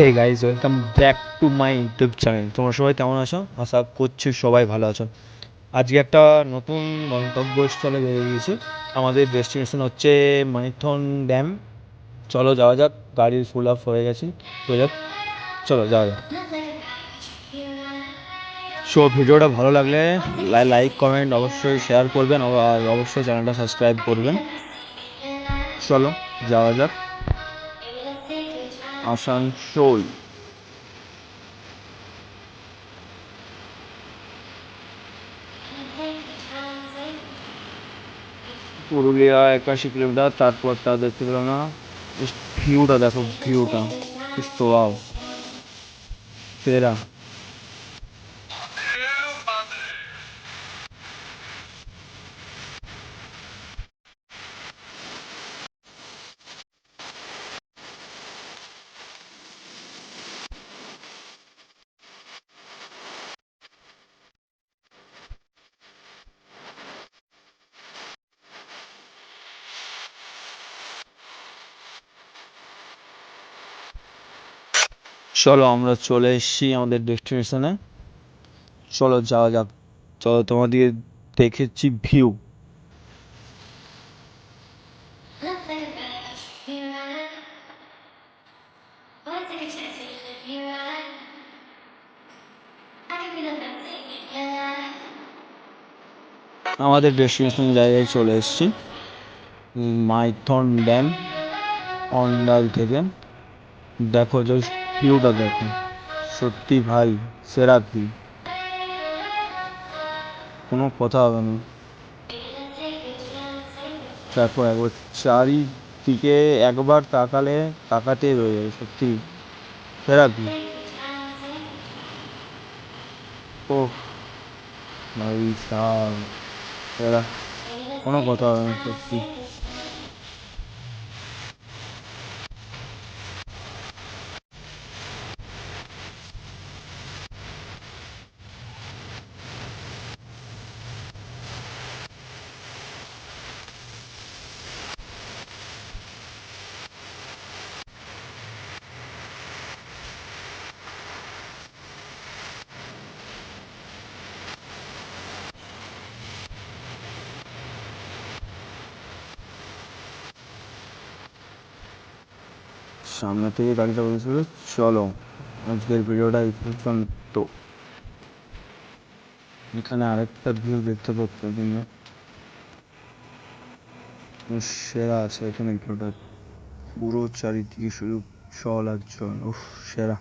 Hey guys, welcome back to my YouTube channel. তোমরা সবাই কেমন আছো? আশা করছি সবাই ভালো আছো। আজকে একটা নতুন গন্তব্যস্থলে বেরিয়ে গিয়েছি। আমাদের ডেস্টিনেশন হচ্ছে মাইথন ড্যাম। চলো যাওয়া যাক, গাড়ির ফুল আপ হয়ে গেছি, তো যাক, চলো যাওয়া যাক। সো ভিডিওটা ভালো লাগলে লাইক কমেন্ট অবশ্যই শেয়ার করবেন, আর অবশ্যই চ্যানেলটা সাবস্ক্রাইব করবেন। চলো যাওয়া যাক। আসানসোল পুরুলিয়া 81 কিলোমিটার, তারপর তা দেখতে পেলাম না। ভিউটা দেখো, ভিউটা ওয়াও, সেরা। চলো আমরা চলে এসেছি আমাদের ডেস্টিনেশনে, চলো যাওয়া যাক। চলো তোমাদের দেখেছি ভিউ। আমাদের ডেস্টিনেশন জায়গায় চলে এসেছি, মাইথন ড্যাম অন্ডাল থেকে। দেখো জাস্ট ভিউটা দেখো, সত্যি ভাই সেরা ভিউ, কোনো কথা হবে না। দেখো একবার চারিদিকে একবার তাকাতেই রয়ে যাবে, সত্যি সেরা ভিউ। ও ভাই সাব, সেরা, কোনো কথা হবে না সত্যি। সামনে থেকে গাড়িটা বলেছিল। চলো আজকের ভিডিওটা এই পর্যন্ত। এখানে আরেকটা ভিউ দেখতে পাচ্ছ তুমি, সেরা আছে এখানে ভিউটা, পুরো চারিদিকে শুধু জল আর জল। উফ সেরা।